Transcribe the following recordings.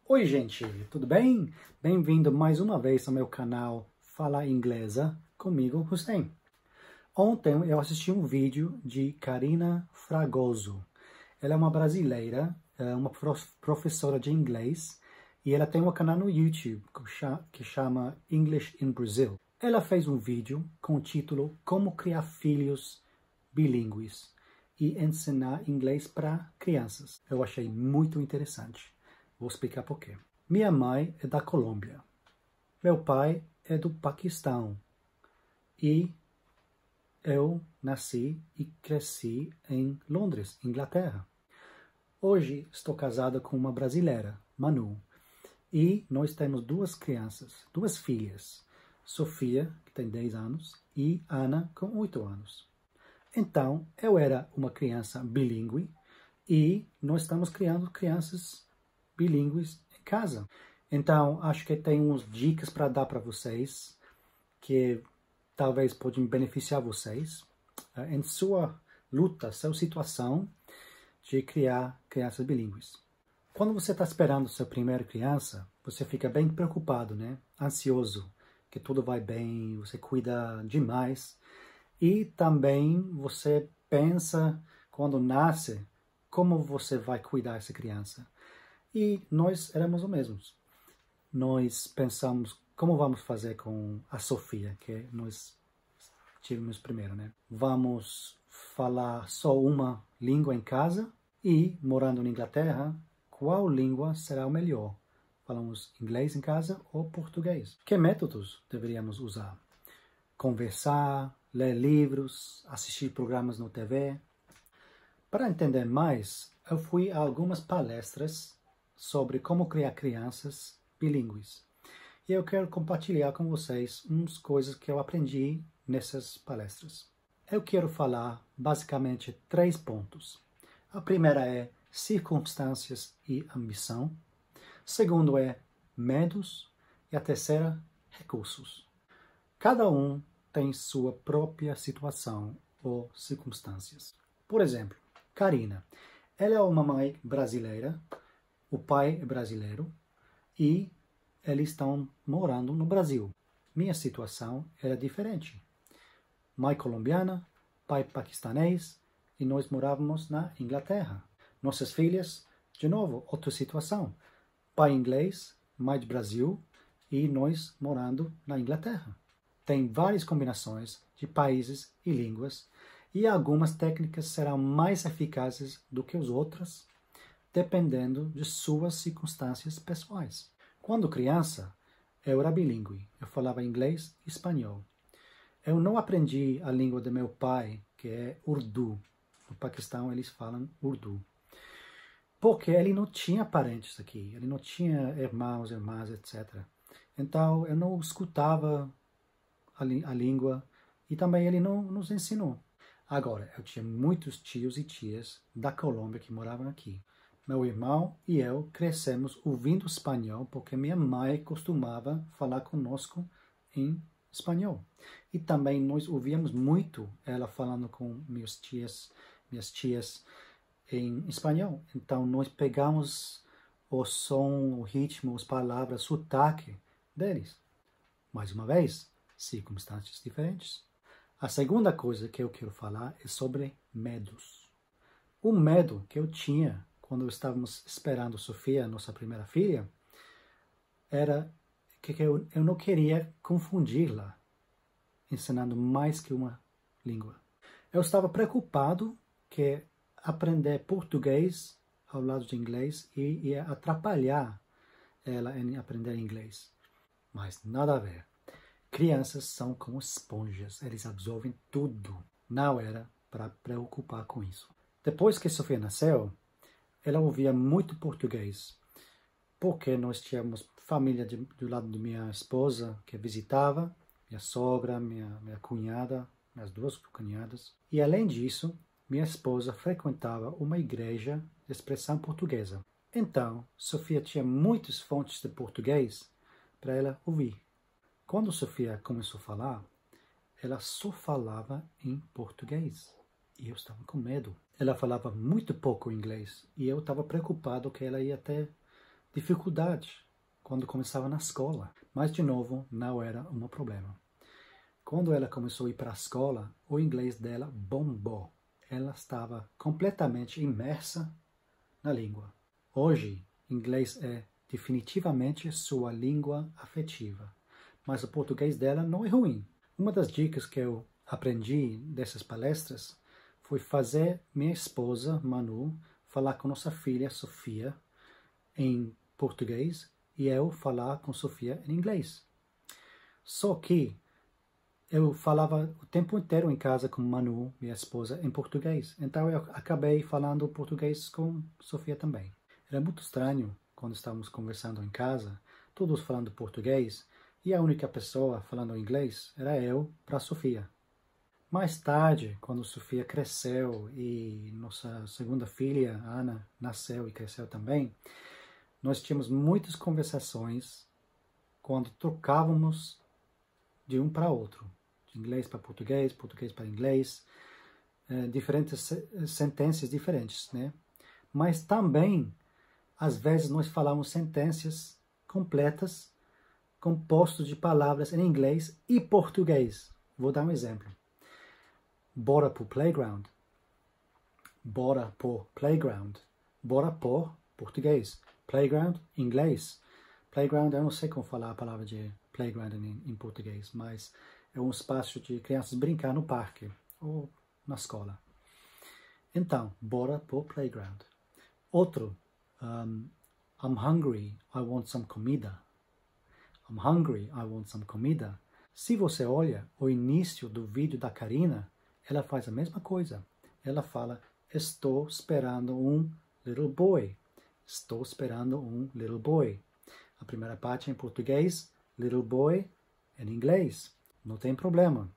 Oi gente, tudo bem? Bem-vindo mais uma vez ao meu canal Fala Inglesa comigo, Hussein. Ontem eu assisti um vídeo de Karina Fragoso. Ela é uma brasileira, uma professora de inglês, e ela tem um canal no YouTube que chama English in Brazil. Ela fez um vídeo com o título Como Criar Filhos Bilíngues e Ensinar Inglês para Crianças. Eu achei muito interessante. Vou explicar por quê. Minha mãe é da Colômbia. Meu pai é do Paquistão. E eu nasci e cresci em Londres, Inglaterra. Hoje estou casada com uma brasileira, Manu. E nós temos duas crianças, duas filhas. Sofia, que tem 10 anos, e Ana, com 8 anos. Então, eu era uma criança bilíngue e nós estamos criando crianças bilíngues em casa. Então, acho que tem umas dicas para dar para vocês que talvez podem beneficiar vocês em sua luta, sua situação de criar crianças bilíngues. Quando você está esperando sua primeira criança, você fica bem preocupado, né? Ansioso, que tudo vai bem, você cuida demais. E também você pensa, quando nasce, como você vai cuidar dessa criança. E nós éramos os mesmos. Nós pensamos como vamos fazer com a Sofia, que nós tivemos primeiro, né? Vamos falar só uma língua em casa e, morando na Inglaterra, qual língua será o melhor? Falamos inglês em casa ou português? Que métodos deveríamos usar? Conversar, ler livros, assistir programas no TV. Para entender mais, eu fui a algumas palestras sobre como criar crianças bilíngues. E eu quero compartilhar com vocês umas coisas que eu aprendi nessas palestras. Eu quero falar basicamente 3 pontos. A primeira é circunstâncias e ambição. Segundo é medos. E a terceira, recursos. Cada um tem sua própria situação ou circunstâncias. Por exemplo, Karina. Ela é uma mãe brasileira, o pai é brasileiro e eles estão morando no Brasil. Minha situação era diferente. Mãe colombiana, pai paquistanês e nós morávamos na Inglaterra. Nossas filhas, de novo, outra situação. Pai inglês, mãe de Brasil e nós morando na Inglaterra. Tem várias combinações de países e línguas e algumas técnicas serão mais eficazes do que as outras, dependendo de suas circunstâncias pessoais. Quando criança, eu era bilíngue. Eu falava inglês e espanhol. Eu não aprendi a língua do meu pai, que é Urdu. No Paquistão, eles falam Urdu. Porque ele não tinha parentes aqui. Ele não tinha irmãos, irmãs, etc. Então, eu não escutava a língua e também ele não nos ensinou. Agora, eu tinha muitos tios e tias da Colômbia que moravam aqui. Meu irmão e eu crescemos ouvindo espanhol porque minha mãe costumava falar conosco em espanhol. E também nós ouvíamos muito ela falando com minhas tias em espanhol. Então nós pegamos o som, o ritmo, as palavras, o sotaque deles. Mais uma vez, circunstâncias diferentes. A segunda coisa que eu quero falar é sobre medos. O medo que eu tinha quando estávamos esperando Sofia, nossa primeira filha, era que eu não queria confundi-la, ensinando mais que uma língua. Eu estava preocupado que aprender português ao lado de inglês ia atrapalhar ela em aprender inglês. Mas nada a ver. Crianças são como esponjas, eles absorvem tudo. Não era para preocupar com isso. Depois que Sofia nasceu, ela ouvia muito português, porque nós tínhamos família do lado de minha esposa que visitava, minha sogra, minha cunhada, minhas 2 cunhadas. E além disso, minha esposa frequentava uma igreja de expressão portuguesa. Então, Sofia tinha muitas fontes de português para ela ouvir. Quando Sofia começou a falar, ela só falava em português. E eu estava com medo. Ela falava muito pouco inglês. E eu estava preocupado que ela ia ter dificuldade quando começava na escola. Mas, de novo, não era um problema. Quando ela começou a ir para a escola, o inglês dela bombou. Ela estava completamente imersa na língua. Hoje, inglês é definitivamente sua língua afetiva. Mas o português dela não é ruim. Uma das dicas que eu aprendi dessas palestras foi fazer minha esposa, Manu, falar com nossa filha, Sofia, em português e eu falar com Sofia em inglês. Só que eu falava o tempo inteiro em casa com Manu, minha esposa, em português. Então eu acabei falando português com Sofia também. Era muito estranho quando estávamos conversando em casa, todos falando português, e a única pessoa falando inglês era eu para Sofia. Mais tarde, quando Sofia cresceu e nossa segunda filha, Ana, nasceu e cresceu também, nós tínhamos muitas conversações quando trocávamos de um para outro, de inglês para português, português para inglês, diferentes sentenças diferentes, né? Mas também, às vezes, nós falamos sentenças completas, compostas de palavras em inglês e português. Vou dar um exemplo. Bora pro playground. Bora pro playground. Bora por português. Playground, inglês. Playground, eu não sei como falar a palavra de playground em português, mas é um espaço de crianças brincar no parque ou na escola. Então, bora pro playground. Outro, I'm hungry, I want some comida. I'm hungry, I want some comida. Se você olha o início do vídeo da Karina, ela faz a mesma coisa. Ela fala, estou esperando um little boy. Estou esperando um little boy. A primeira parte é em português, little boy em inglês. Não tem problema.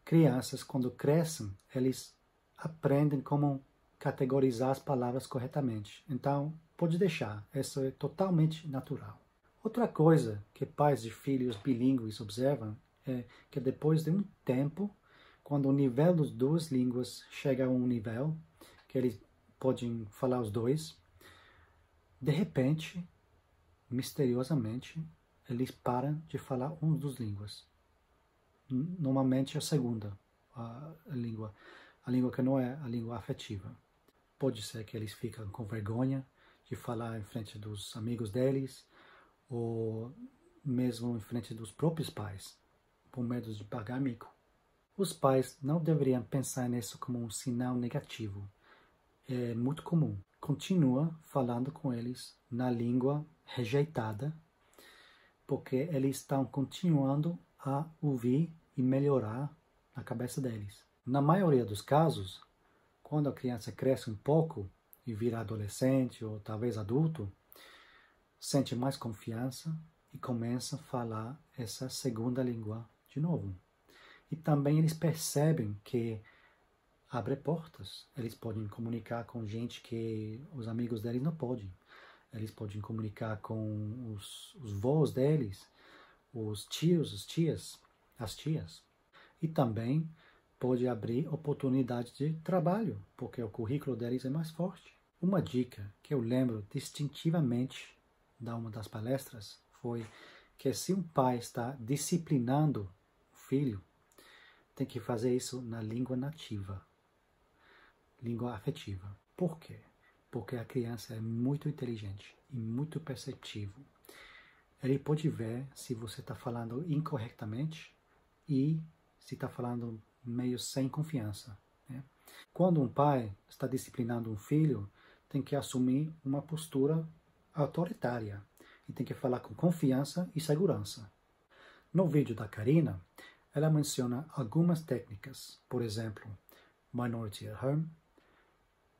Crianças, quando crescem, eles aprendem como categorizar as palavras corretamente. Então, pode deixar. Isso é totalmente natural. Outra coisa que pais de filhos bilíngues observam é que depois de um tempo, quando o nível das duas línguas chega a um nível que eles podem falar os dois, de repente, misteriosamente, eles param de falar uma das línguas. Normalmente a segunda, a língua que não é a língua afetiva. Pode ser que eles ficam com vergonha de falar em frente dos amigos deles, ou mesmo em frente dos próprios pais, por medo de pagar mico. Os pais não deveriam pensar nisso como um sinal negativo. É muito comum. Continua falando com eles na língua rejeitada, porque eles estão continuando a ouvir e melhorar a cabeça deles. Na maioria dos casos, quando a criança cresce um pouco e vira adolescente ou talvez adulto, sente mais confiança e começa a falar essa segunda língua de novo. E também eles percebem que abre portas. Eles podem comunicar com gente que os amigos deles não podem. Eles podem comunicar com os vós deles, os tios, as tias. E também pode abrir oportunidades de trabalho, porque o currículo deles é mais forte. Uma dica que eu lembro distintivamente de uma das palestras foi que se um pai está disciplinando o filho, tem que fazer isso na língua nativa, língua afetiva. Por quê? Porque a criança é muito inteligente e muito perceptivo. Ele pode ver se você está falando incorretamente e se está falando meio sem confiança, né? Quando um pai está disciplinando um filho, tem que assumir uma postura autoritária e tem que falar com confiança e segurança. No vídeo da Karina, ela menciona algumas técnicas, por exemplo, Minority at Home,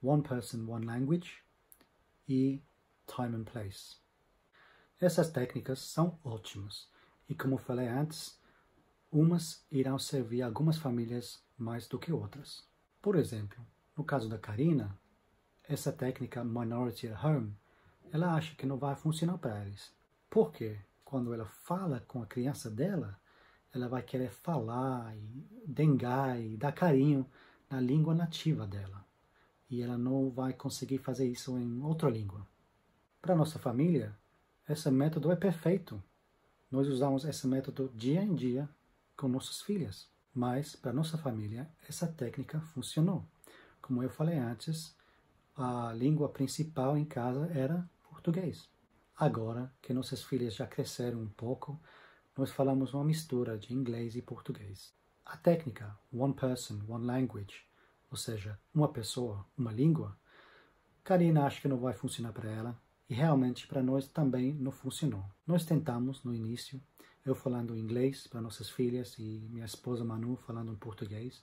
One Person, One Language e Time and Place. Essas técnicas são ótimas e, como falei antes, umas irão servir a algumas famílias mais do que outras. Por exemplo, no caso da Karina, essa técnica Minority at Home, ela acha que não vai funcionar para eles. Porque quando ela fala com a criança dela, ela vai querer falar e dengar e dar carinho na língua nativa dela. E ela não vai conseguir fazer isso em outra língua. Para nossa família, esse método é perfeito. Nós usamos esse método dia em dia com nossas filhas. Mas, para nossa família, essa técnica funcionou. Como eu falei antes, a língua principal em casa era português. Agora que nossas filhas já cresceram um pouco, nós falamos uma mistura de inglês e português. A técnica One Person, One Language, ou seja, uma pessoa, uma língua, Karina acha que não vai funcionar para ela e realmente para nós também não funcionou. Nós tentamos no início, eu falando inglês para nossas filhas e minha esposa Manu falando em português,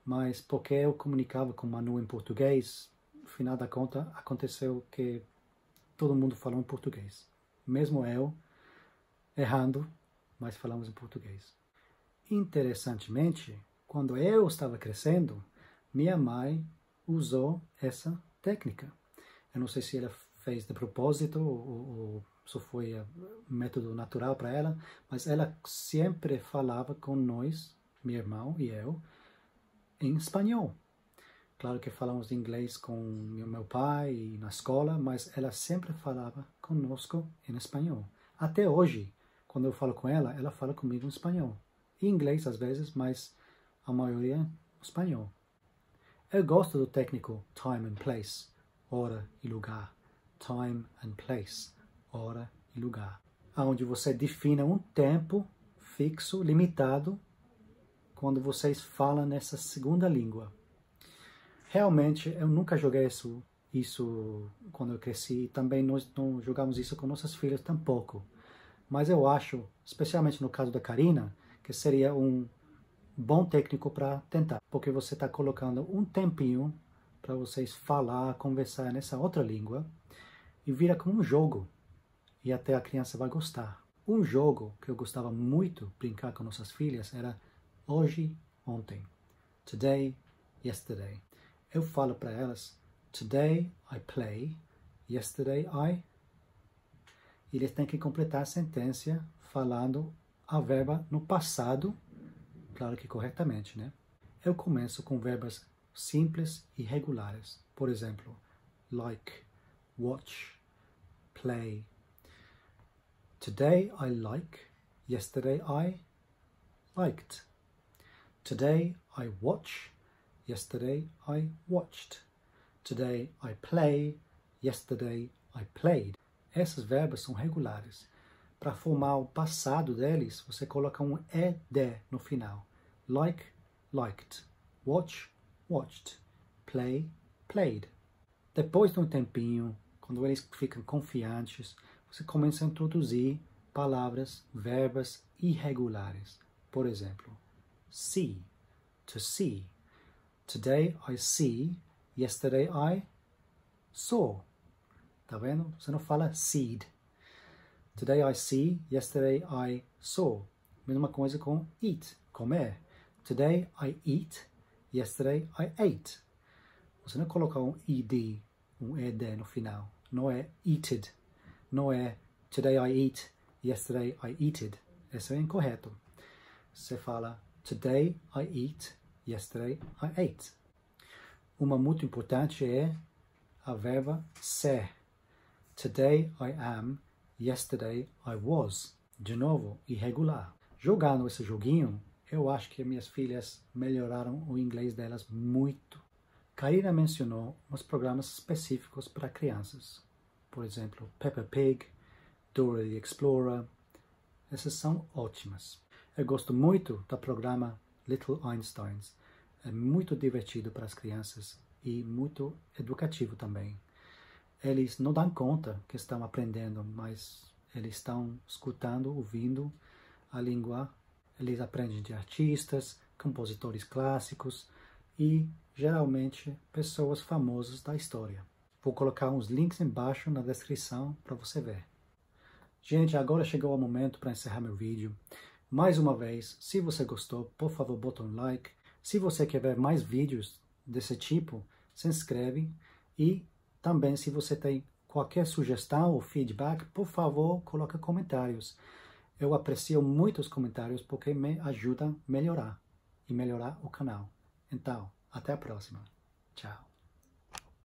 mas porque eu comunicava com Manu em português, no final da conta aconteceu que todo mundo falou em português. Mesmo eu errando, mas falamos em português. Interessantemente, quando eu estava crescendo, minha mãe usou essa técnica. Eu não sei se ela fez de propósito ou só foi método natural para ela, mas ela sempre falava com nós, meu irmão e eu, em espanhol. Claro que falamos inglês com meu pai e na escola, mas ela sempre falava conosco em espanhol. Até hoje, quando eu falo com ela, ela fala comigo em espanhol. Em inglês às vezes, mas a maioria em espanhol. Eu gosto do técnico time and place, hora e lugar. Time and place, hora e lugar. Onde você define um tempo fixo, limitado, quando vocês falam nessa segunda língua. Realmente, eu nunca joguei isso quando eu cresci. Também nós não jogamos isso com nossas filhas tampouco. Mas eu acho, especialmente no caso da Karina, que seria um bom técnico para tentar. Porque você está colocando um tempinho para vocês falar, conversar nessa outra língua e vira como um jogo. E até a criança vai gostar. Um jogo que eu gostava muito brincar com nossas filhas era hoje, ontem. Today, yesterday. Eu falo para elas, today I play, yesterday I. E eles têm que completar a sentença falando a verba no passado, claro que corretamente, né? Eu começo com verbos simples e regulares. Por exemplo, like, watch, play. Today I like, yesterday I liked. Today I watch, yesterday I watched. Today I play, yesterday I played. Esses verbos são regulares. Para formar o passado deles, você coloca um ed no final. Like, liked. Watch, watched. Play, played. Depois de um tempinho, quando eles ficam confiantes, você começa a introduzir palavras, verbos irregulares. Por exemplo, see, to see. Today I see, yesterday I saw. Tá vendo? Você não fala seed. Today I see, yesterday I saw. Mesma coisa com eat, comer. Today I eat, yesterday I ate. Você não coloca um ed, um ed no final. Não é eated. Não é today I eat, yesterday I eated. Isso é incorreto. Você fala today I eat, yesterday I ate. Uma muito importante é a verba ser. Today I am, yesterday I was. De novo, irregular. Jogando esse joguinho, eu acho que minhas filhas melhoraram o inglês delas muito. Karina mencionou uns programas específicos para crianças. Por exemplo, Peppa Pig, Dora the Explorer. Essas são ótimas. Eu gosto muito do programa Little Einsteins. É muito divertido para as crianças e muito educativo também. Eles não dão conta que estão aprendendo, mas eles estão escutando, ouvindo a língua. Eles aprendem de artistas, compositores clássicos e, geralmente, pessoas famosas da história. Vou colocar uns links embaixo na descrição para você ver. Gente, agora chegou o momento para encerrar meu vídeo. Mais uma vez, se você gostou, por favor, bota um like. Se você quer ver mais vídeos desse tipo, se inscreve. E também, se você tem qualquer sugestão ou feedback, por favor, coloque comentários. Eu aprecio muito os comentários porque me ajudam a melhorar e melhorar o canal. Então, até a próxima. Tchau.